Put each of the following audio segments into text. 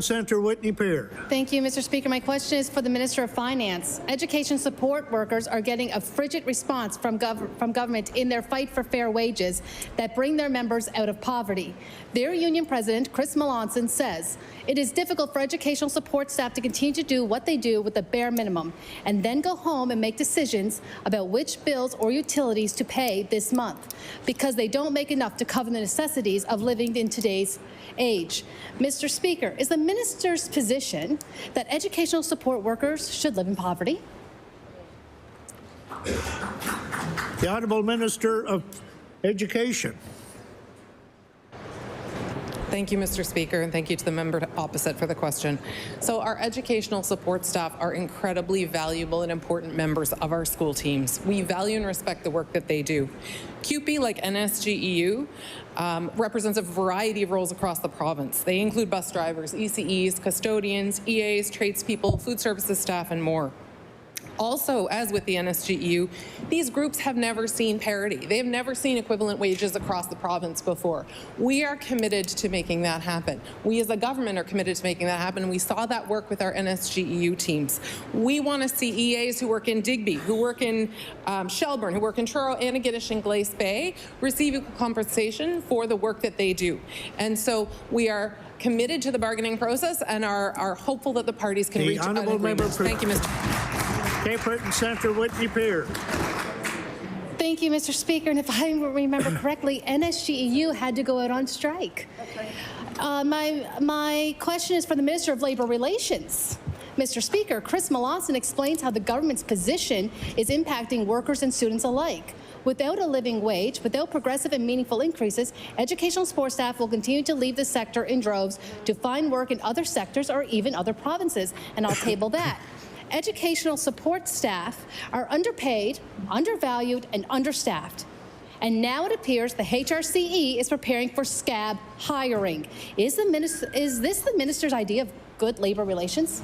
Centre Whitney Pear. Thank you, Mr. Speaker. My question is for the Minister of Finance. Education support workers are getting a frigid response from government in their fight for fair wages that bring their members out of poverty. Their union president, Chris Melanson, says it is difficult for educational support staff to continue to do what they do with the bare minimum and then go home and make decisions about which bills or utilities to pay this month because they don't make enough to cover the necessities of living in today's age. Mr. Speaker, is the minister's position that educational support workers should live in poverty? The Honourable Minister of Education. Thank you, Mr. Speaker, and thank you to the member opposite for the question. So our educational support staff are incredibly valuable and important members of our school teams. We value and respect the work that they do. CUPE, like NSGEU, represents a variety of roles across the province. They include bus drivers, ECEs, custodians, EAs, tradespeople, food services staff, and more. Also, as with the NSGEU, these groups have never seen parity. They have never seen equivalent wages across the province before. We are committed to making that happen. We as a government are committed to making that happen. We saw that work with our NSGEU teams. We want to see EAs who work in Digby, who work in Shelburne, who work in Truro, Antigonish, and Glace Bay receive equal compensation for the work that they do. And so we are committed to the bargaining process and are hopeful that the parties can reach an agreement. Thank you, Mr. Cape Centre Whitney Pear. Thank you, Mr. Speaker. And if I remember correctly, NSGEU had to go out on strike. My question is for the Minister of Labour Relations. Mr. Speaker, Chris Melanson explains how the government's position is impacting workers and students alike. Without a living wage, without progressive and meaningful increases, educational support staff will continue to leave the sector in droves to find work in other sectors or even other provinces, and I'll table that. Educational support staff are underpaid, undervalued, and understaffed. And now it appears the HRCE is preparing for scab hiring. Is this the minister's idea of good labour relations?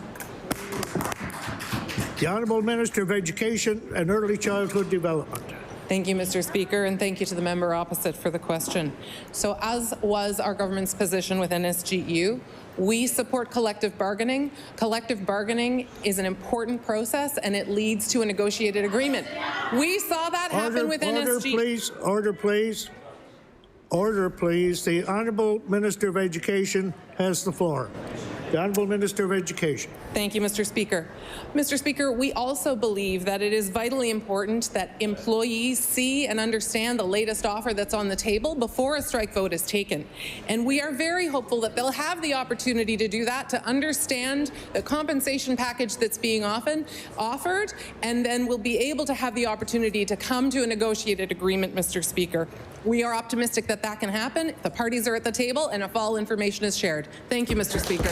The Honourable Minister of Education and Early Childhood Development. Thank you, Mr. Speaker, and thank you to the member opposite for the question. So as was our government's position with NSGEU, we support collective bargaining. Collective bargaining is an important process and it leads to a negotiated agreement. We saw that happen with NSGEU. Order, please. Order, please. The Honourable Minister of Education has the floor. The Honourable Minister of Education. Thank you, Mr. Speaker. Mr. Speaker, we also believe that it is vitally important that employees see and understand the latest offer that's on the table before a strike vote is taken. And we are very hopeful that they'll have the opportunity to do that, to understand the compensation package that's being offered, and then we'll be able to have the opportunity to come to a negotiated agreement, Mr. Speaker. We are optimistic that that can happen if the parties are at the table and if all information is shared. Thank you, Mr. Speaker.